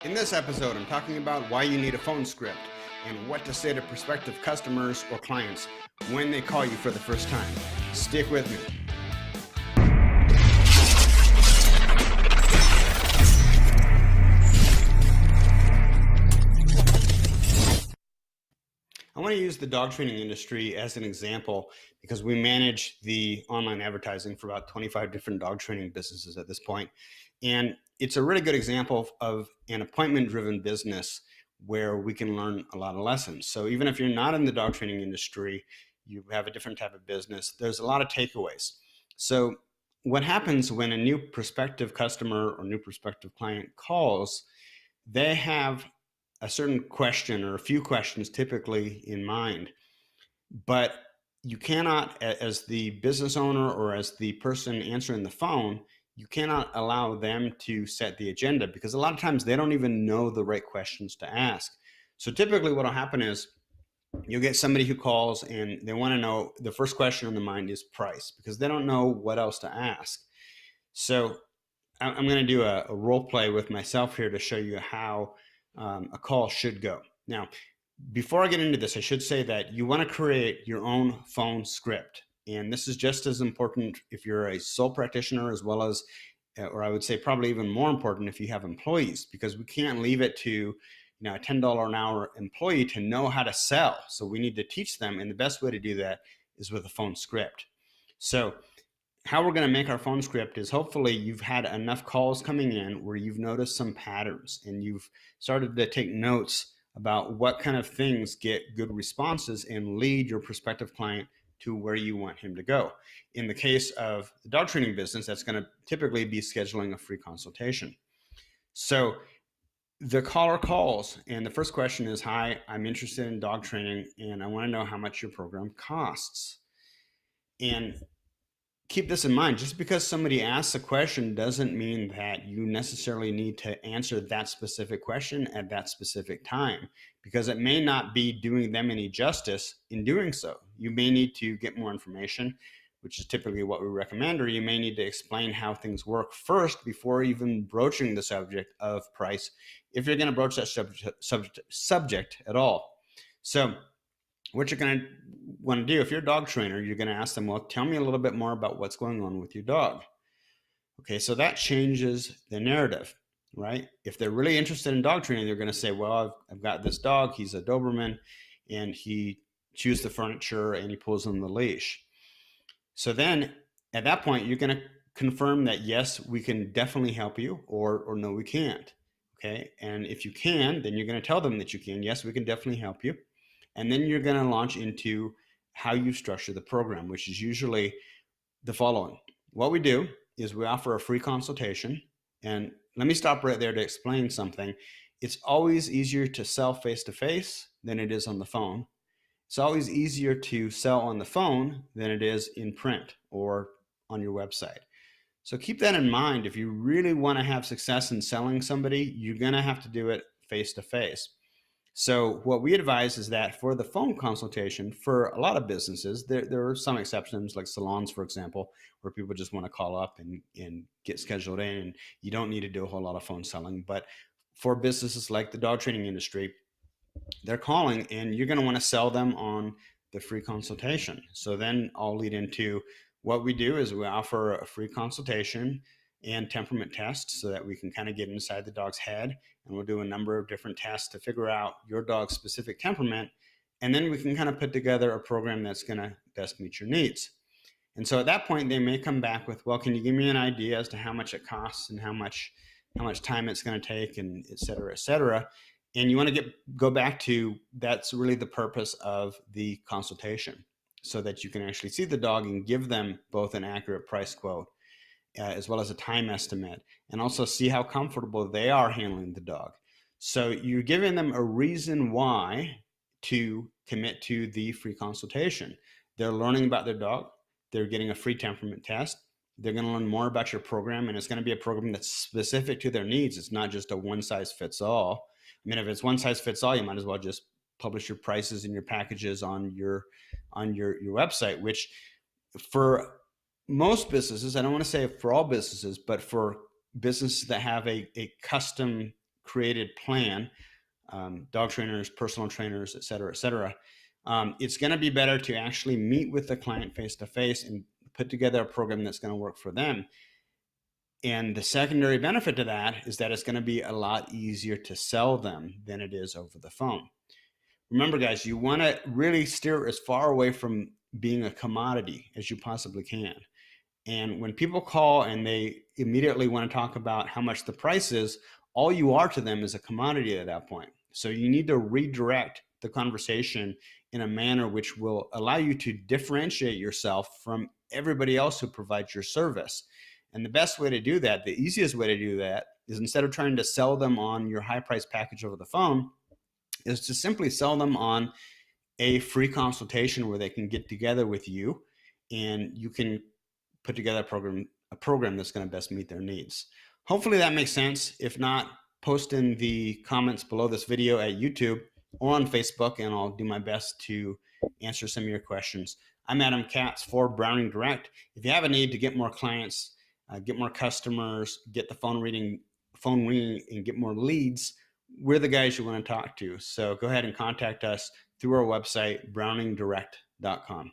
In this episode, I'm talking about why you need a phone script and what to say to prospective customers or clients when they call you for the first time. Stick with me. I want to use the dog training industry as an example because we manage the online advertising for about 25 different dog training businesses at this point. And it's a really good example of an appointment-driven business where we can learn a lot of lessons. So even if you're not in the dog training industry, you have a different type of business, there's a lot of takeaways. So what happens when a new prospective customer or new prospective client calls, they have a certain question or a few questions typically in mind, but you cannot, as the business owner or as the person answering the phone, you cannot allow them to set the agenda because a lot of times they don't even know the right questions to ask. So typically what will happen is you'll get somebody who calls and they want to know, the first question on the mind is price because they don't know what else to ask. So I'm going to do a role play with myself here to show you how a call should go. Now, before I get into this, I should say that you want to create your own phone script. And this is just as important if you're a sole practitioner as well as, or I would say probably even more important if you have employees, because we can't leave it to a $10 an hour employee to know how to sell. So we need to teach them. And the best way to do that is with a phone script. So how we're going to make our phone script is hopefully you've had enough calls coming in where you've noticed some patterns and you've started to take notes about what kind of things get good responses and lead your prospective client to where you want him to go. In the case of the dog training business, that's going to typically be scheduling a free consultation. So the caller calls and the first question is, hi, I'm interested in dog training and I want to know how much your program costs. And keep this in mind, just because somebody asks a question doesn't mean that you necessarily need to answer that specific question at that specific time, because it may not be doing them any justice in doing so. You may need to get more information, which is typically what we recommend, or you may need to explain how things work first before even broaching the subject of price, if you're going to broach that subject at all. So what you're going to want to do, if you're a dog trainer, you're going to ask them, well, tell me a little bit more about what's going on with your dog. Okay, so that changes the narrative, right? If they're really interested in dog training, they're going to say, well, I've got this dog, he's a Doberman, and he chews the furniture and he pulls on the leash. So then at that point, you're going to confirm that, yes, we can definitely help you, or no, we can't. Okay, and if you can, then you're going to tell them that you can. Yes, we can definitely help you. And then you're going to launch into how you structure the program, which is usually the following. What we do is we offer a free consultation. And let me stop right there to explain something. It's always easier to sell face-to-face than it is on the phone. It's always easier to sell on the phone than it is in print or on your website. So keep that in mind. If you really want to have success in selling somebody, you're going to have to do it face-to-face. So what we advise is that for the phone consultation, for a lot of businesses, there are some exceptions like salons, for example, where people just want to call up and get scheduled in and you don't need to do a whole lot of phone selling. But for businesses like the dog training industry, they're calling and you're going to want to sell them on the free consultation. So then I'll lead into what we do is we offer a free consultation and temperament tests so that we can kind of get inside the dog's head, and we'll do a number of different tests to figure out your dog's specific temperament, and then we can kind of put together a program that's going to best meet your needs. And so at that point they may come back with, well, can you give me an idea as to how much it costs and how much time it's going to take, and et cetera, et cetera. And you want to go back to, that's really the purpose of the consultation, so that you can actually see the dog and give them both an accurate price quote as well as a time estimate, and also see how comfortable they are handling the dog. So you're giving them a reason why to commit to the free consultation. They're learning about their dog. They're getting a free temperament test. They're going to learn more about your program, and it's going to be a program that's specific to their needs. It's not just a one size fits all. I mean, if it's one size fits all, you might as well just publish your prices and your packages on your website, which for most businesses, I don't want to say for all businesses, but for businesses that have a custom created plan, dog trainers, personal trainers, et cetera, et cetera, it's going to be better to actually meet with the client face to face and put together a program that's going to work for them. And the secondary benefit to that is that it's going to be a lot easier to sell them than it is over the phone. Remember, guys, you want to really steer as far away from being a commodity as you possibly can. And when people call and they immediately want to talk about how much the price is, all you are to them is a commodity at that point. So you need to redirect the conversation in a manner which will allow you to differentiate yourself from everybody else who provides your service. And the best way to do that, the easiest way to do that, is instead of trying to sell them on your high price package over the phone, is to simply sell them on a free consultation where they can get together with you and you can put together a program that's going to best meet their needs. Hopefully that makes sense. If not, post in the comments below this video at YouTube or on Facebook, and I'll do my best to answer some of your questions. I'm Adam Katz for Browning Direct. If you have a need to get more clients, get more customers, get the phone ringing, and get more leads, we're the guys you want to talk to. So go ahead and contact us through our website, browningdirect.com.